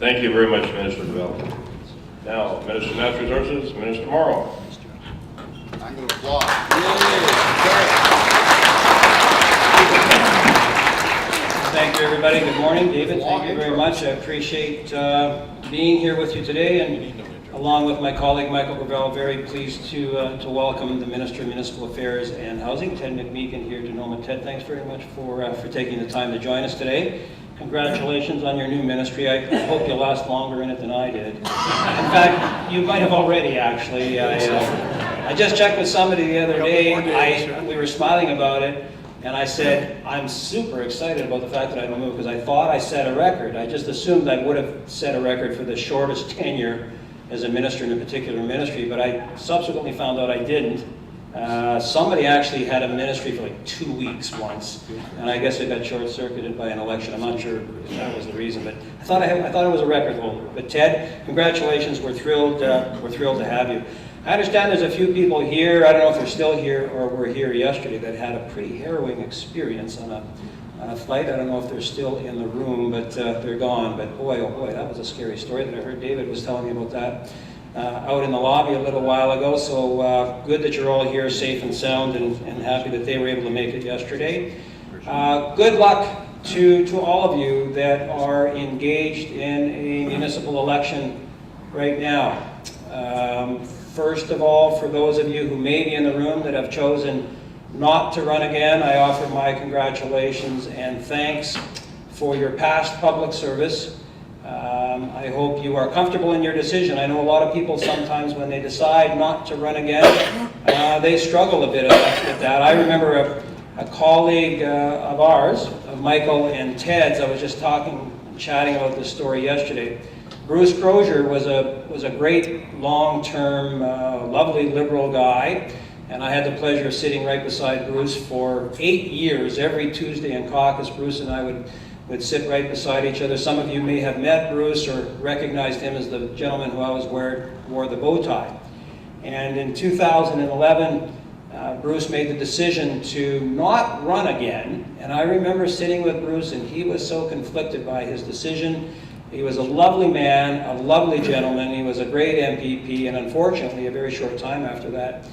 Thank you very much, Minister of Development. Now, Minister of Natural Resources, Minister Mauro. I'm going to applaud. Thank you, everybody. Good morning, David. Thank you very much. I appreciate being here with you today, and along with my colleague Michael Gravel, very pleased to welcome the Minister of Municipal Affairs and Housing, Ted McMeekin, here to Noma. Ted, thanks very much for taking the time to join us today. Congratulations on your new ministry. I hope you'll last longer in it than I did. In fact, you might have already, actually. I just checked with somebody the other day. We were smiling about it, and I said, I'm super excited about the fact that I moved, because I thought I set a record. I just assumed I would have set a record for the shortest tenure as a minister in a particular ministry, but I subsequently found out I didn't. Somebody actually had a ministry for like 2 weeks once, and I guess it got short-circuited by an election. I'm not sure if that was the reason, but I thought I was a record holder. But Ted, congratulations. We're thrilled to have you. I understand there's a few people here, I don't know if they're still here or were here yesterday, that had a pretty harrowing experience on a flight. I don't know if they're still in the room, but they're gone. But boy, oh boy, that was a scary story that I heard David was telling me about that out in the lobby a little while ago. So good that you're all here safe and sound, and happy that they were able to make it yesterday. Good luck to all of you that are engaged in a municipal election right now. First of all, for those of you who may be in the room that have chosen not to run again, I offer my congratulations and thanks for your past public service. I hope you are comfortable in your decision. I know a lot of people sometimes when they decide not to run again, they struggle a bit with that. I remember a colleague of ours, of Michael and Ted's, I was just chatting about this story yesterday. Bruce Crozier was a great long-term, lovely liberal guy, and I had the pleasure of sitting right beside Bruce for 8 years. Every Tuesday in caucus, Bruce and I would sit right beside each other. Some of you may have met Bruce or recognized him as the gentleman who always wore the bow tie. And in 2011, Bruce made the decision to not run again, and I remember sitting with Bruce, and he was so conflicted by his decision. He was a lovely man, a lovely gentleman. He was a great MPP, and unfortunately, a very short time after that,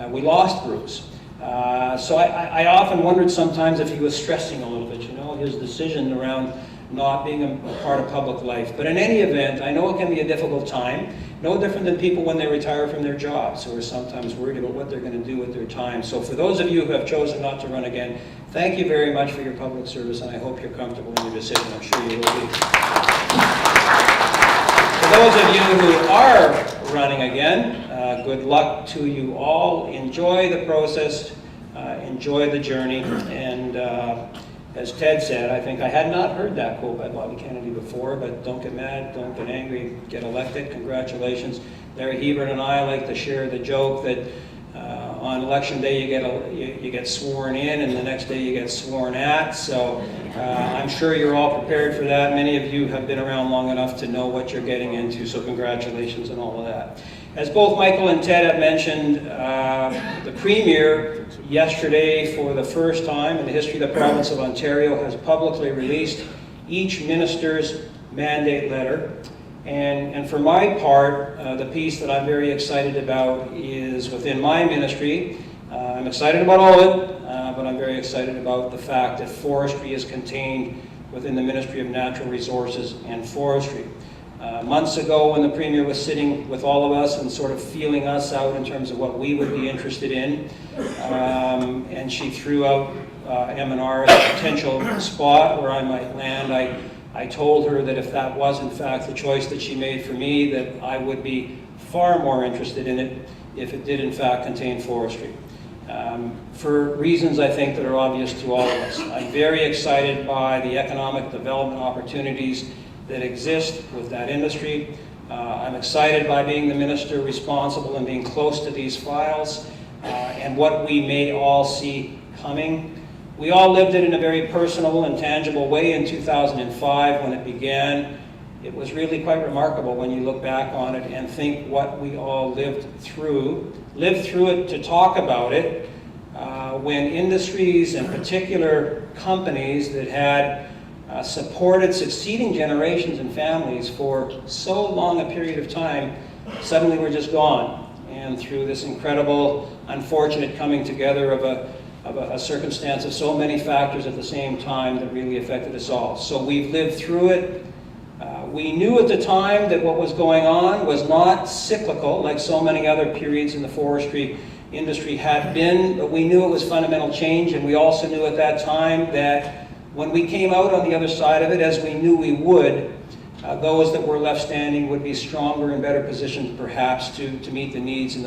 we lost Bruce. So I often wondered sometimes if he was stressing a little bit, his decision around not being a part of public life. But in any event, I know it can be a difficult time, no different than people when they retire from their jobs, who are sometimes worried about what they're going to do with their time. So for those of you who have chosen not to run again, thank you very much for your public service, and I hope you're comfortable in your decision. I'm sure you will be. For those of you who are running again, good luck to you all. Enjoy the process, enjoy the journey, and as Ted said, I think I had not heard that quote by Bobby Kennedy before, but don't get mad, don't get angry, get elected. Congratulations. Larry Hebert and I like to share the joke that on election day you get sworn in, and the next day you get sworn at. So I'm sure you're all prepared for that. Many of you have been around long enough to know what you're getting into, so congratulations on all of that. As both Michael and Ted have mentioned, the Premier yesterday, for the first time in the history of the province of Ontario, has publicly released each minister's mandate letter. And for my part, the piece that I'm very excited about is within my ministry. I'm excited about all of it, but I'm very excited about the fact that forestry is contained within the Ministry of Natural Resources and Forestry. Months ago, when the Premier was sitting with all of us and sort of feeling us out in terms of what we would be interested in, and she threw out M&R as a potential spot where I might land, I told her that if that was in fact the choice that she made for me, that I would be far more interested in it if it did in fact contain forestry. For reasons I think that are obvious to all of us. I'm very excited by the economic development opportunities that exist with that industry. I'm excited by being the minister responsible and being close to these files and what we may all see coming. We all lived it in a very personal and tangible way in 2005 when it began. It was really quite remarkable when you look back on it and think what we all lived through it to talk about it, when industries and particular companies that had supported succeeding generations and families for so long a period of time, suddenly were just gone. And through this incredible, unfortunate coming together of a circumstance of so many factors at the same time that really affected us all. So we've lived through it. We knew at the time that what was going on was not cyclical, like so many other periods in the forestry industry had been, but we knew it was fundamental change, and we also knew at that time that when we came out on the other side of it, as we knew we would, those that were left standing would be stronger and better positioned perhaps to meet the needs and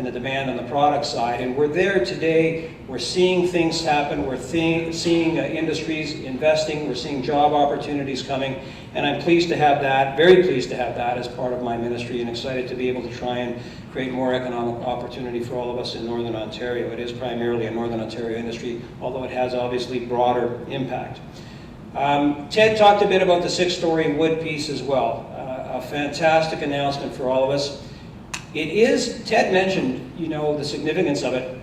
the demand on the product side. And we're there today. We're seeing things happen. We're seeing industries investing. We're seeing job opportunities coming. And I'm pleased to have that, very pleased to have that as part of my ministry, and excited to be able to try and create more economic opportunity for all of us in Northern Ontario. It is primarily a Northern Ontario industry, although it has obviously broader impact. Ted talked a bit about the 6-story wood piece as well. A fantastic announcement for all of us. It is, Ted mentioned, the significance of it,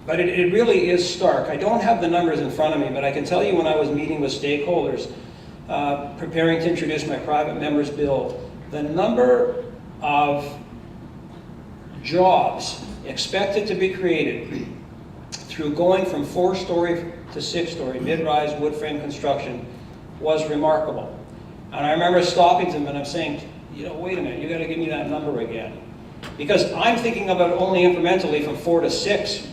but it really is stark. I don't have the numbers in front of me, but I can tell you when I was meeting with stakeholders, preparing to introduce my private member's bill, the number of jobs expected to be created through going from 4-story to 6-story mid-rise wood frame construction was remarkable. And I remember stopping them and I'm saying, wait a minute, you got to give me that number again. Because I'm thinking about only incrementally from 4 to 6,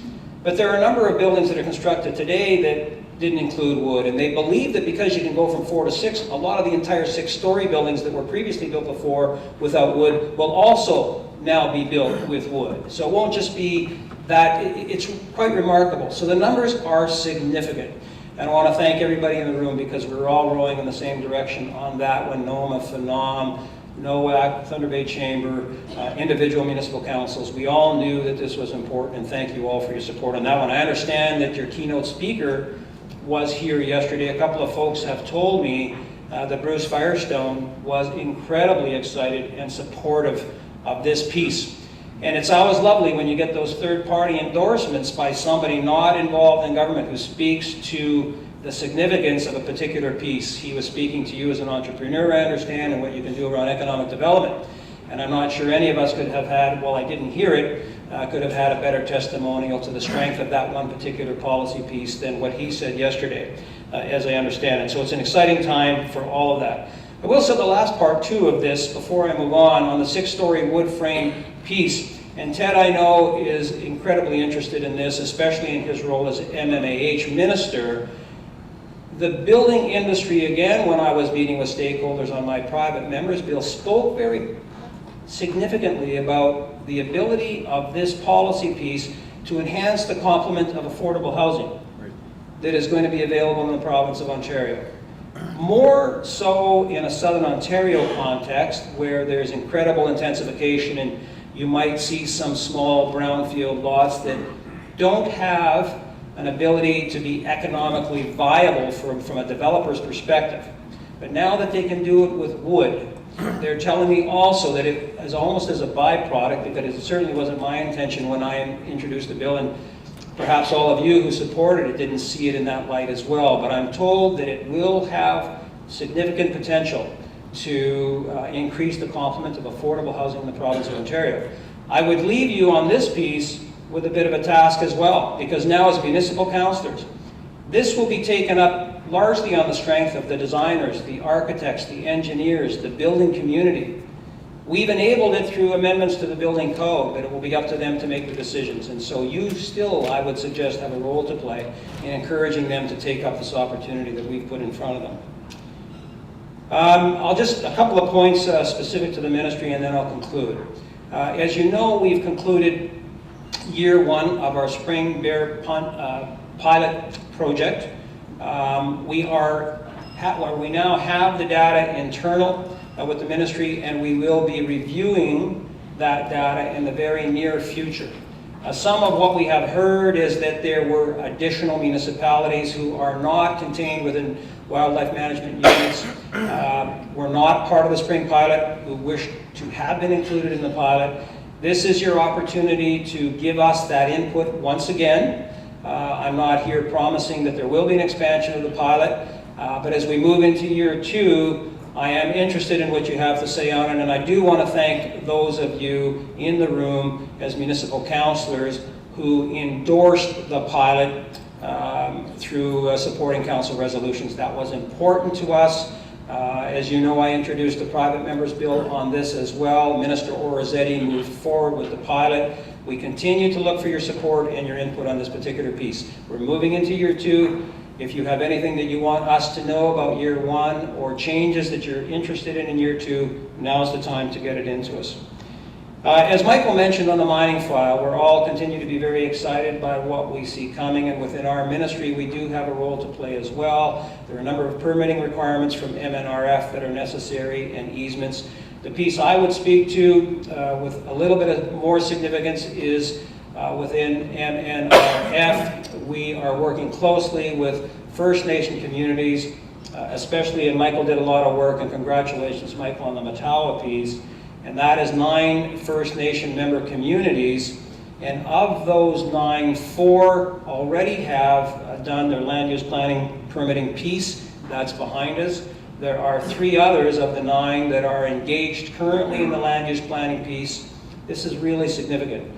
but there are a number of buildings that are constructed today that didn't include wood, and they believe that because you can go from 4 to 6, a lot of the entire 6-story buildings that were previously built before without wood will also now be built with wood. So it won't just be that, it's quite remarkable. So the numbers are significant. And I want to thank everybody in the room because we're all rowing in the same direction on that one. NOMA, PHENOM, NOAC, Thunder Bay Chamber, individual municipal councils. We all knew that this was important, and thank you all for your support on that one. I understand that your keynote speaker was here yesterday. A couple of folks have told me that Bruce Firestone was incredibly excited and supportive of this piece. And it's always lovely when you get those third-party endorsements by somebody not involved in government who speaks to the significance of a particular piece. He was speaking to you as an entrepreneur, I understand, and what you can do around economic development. And I'm not sure any of us could have had, well, I didn't hear it, could have had a better testimonial to the strength of that one particular policy piece than what he said yesterday, as I understand it. So it's an exciting time for all of that. I will say the last part, too, of this, before I move on the 6-story wood frame piece. And Ted, I know, is incredibly interested in this, especially in his role as MMAH minister. The building industry, again, when I was meeting with stakeholders on my private members bill, spoke very significantly about the ability of this policy piece to enhance the complement of affordable housing that is going to be available in the province of Ontario. More so in a Southern Ontario context where there's incredible intensification and you might see some small brownfield lots that don't have an ability to be economically viable from a developer's perspective. But now that they can do it with wood, they're telling me also that it is almost as a byproduct, because it certainly wasn't my intention when I introduced the bill, and perhaps all of you who supported it didn't see it in that light as well, but I'm told that it will have significant potential to increase the complement of affordable housing in the province of Ontario. I would leave you on this piece with a bit of a task as well, because now as municipal councillors, this will be taken up largely on the strength of the designers, the architects, the engineers, the building community. We've enabled it through amendments to the building code, but it will be up to them to make the decisions. And so you still, I would suggest, have a role to play in encouraging them to take up this opportunity that we've put in front of them. I'll just, a couple of points specific to the ministry, and then I'll conclude. As you know, we've concluded year 1 of our Spring Bear pilot project. We now have the data internal with the ministry, and we will be reviewing that data in the very near future. Some of what we have heard is that there were additional municipalities who are not contained within wildlife management units, were not part of the spring pilot, who wish to have been included in the pilot. This is your opportunity to give us that input once again. I'm not here promising that there will be an expansion of the pilot, But as we move into year 2, I am interested in what you have to say on it, and I do want to thank those of you in the room as municipal councillors who endorsed the pilot through supporting council resolutions. That was important to us. As you know, I introduced the private members bill on this as well. Minister Orozetti moved forward with the pilot. We continue to look for your support and your input on this particular piece. We're moving into year 2. If you have anything that you want us to know about year 1 or changes that you're interested in year 2, now's the time to get it into us. As Michael mentioned on the mining file, we're all continue to be very excited by what we see coming, and within our ministry we do have a role to play as well. There are a number of permitting requirements from MNRF that are necessary and easements. The piece I would speak to with a little bit of more significance is within MNRF. We are working closely with First Nation communities, especially, and Michael did a lot of work, and congratulations Michael on the Matawa piece. And that is 9 First Nation member communities, and of those 9, 4 already have done their land use planning permitting piece. That's behind us. There are 3 others of the 9 that are engaged currently in the land use planning piece. This is really significant.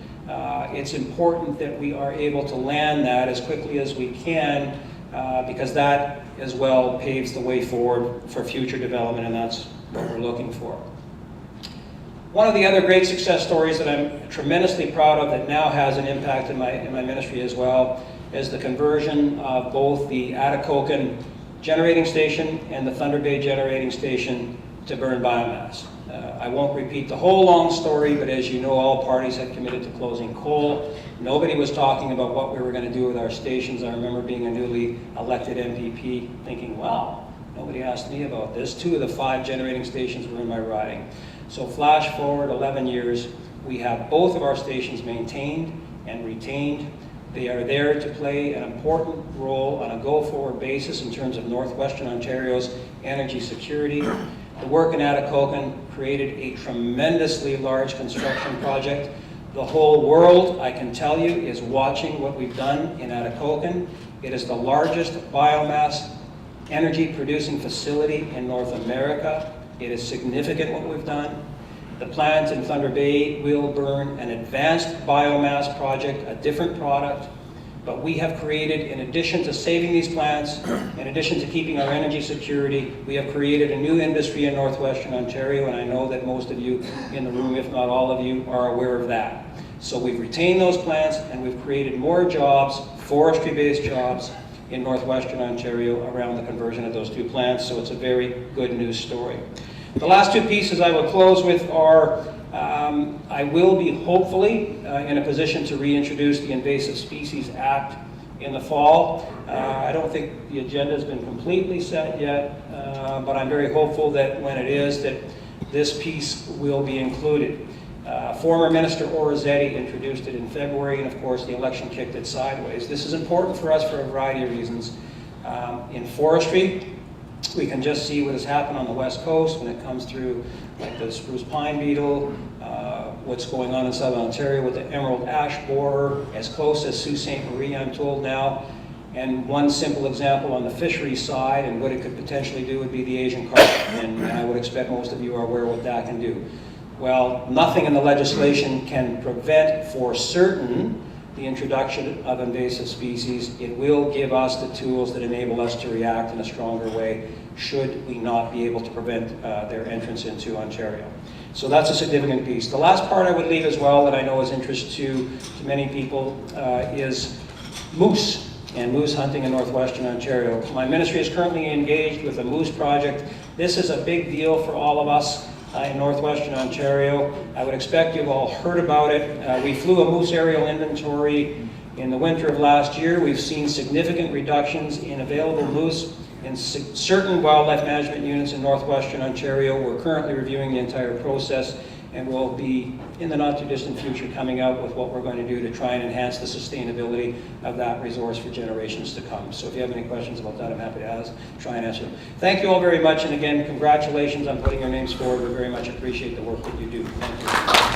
It's important that we are able to land that as quickly as we can because that as well paves the way forward for future development, and that's what we're looking for. One of the other great success stories that I'm tremendously proud of that now has an impact in my ministry as well is the conversion of both the Atikokan generating station and the Thunder Bay generating station to burn biomass. I won't repeat the whole long story, but as you know, all parties had committed to closing coal. Nobody was talking about what we were going to do with our stations. I remember being a newly elected MPP thinking, wow, nobody asked me about this. 2 of the 5 generating stations were in my riding. So flash forward 11 years, we have both of our stations maintained and retained. They are there to play an important role on a go-forward basis in terms of Northwestern Ontario's energy security. The work in Atikokan created a tremendously large construction project. The whole world, I can tell you, is watching what we've done in Atikokan. It is the largest biomass energy producing facility in North America. It is significant what we've done. The plant in Thunder Bay will burn an advanced biomass project, a different product, but we have created, in addition to saving these plants, in addition to keeping our energy security, we have created a new industry in Northwestern Ontario, and I know that most of you in the room, if not all of you, are aware of that. So we've retained those plants and we've created more jobs, forestry-based jobs, in Northwestern Ontario around the conversion of those 2 plants, so it's a very good news story. The last 2 pieces I will close with are, I will be hopefully in a position to reintroduce the Invasive Species Act in the fall. I don't think the agenda has been completely set yet, but I'm very hopeful that when it is, that this piece will be included. Former Minister Orozetti introduced it in February, and of course the election kicked it sideways. This is important for us for a variety of reasons. In forestry, we can just see what has happened on the West Coast when it comes through like the spruce pine beetle, what's going on in Southern Ontario with the emerald ash borer, as close as Sault Ste. Marie, I'm told now. And one simple example on the fisheries side and what it could potentially do would be the Asian carp, and I would expect most of you are aware what that can do. Well, nothing in the legislation can prevent for certain the introduction of invasive species. It will give us the tools that enable us to react in a stronger way should we not be able to prevent their entrance into Ontario. So that's a significant piece. The last part I would leave as well that I know is interest to many people is moose and moose hunting in Northwestern Ontario. My ministry is currently engaged with a moose project. This is a big deal for all of us in Northwestern Ontario. I would expect you've all heard about it. We flew a moose aerial inventory in the winter of last year. We've seen significant reductions in available moose in certain wildlife management units in Northwestern Ontario. We're currently reviewing the entire process and will be, in the not too distant future, coming out with what we're going to do to try and enhance the sustainability of that resource for generations to come. So if you have any questions about that, I'm happy to try and answer them. Thank you all very much, and again, congratulations on putting your names forward. We very much appreciate the work that you do. Thank you.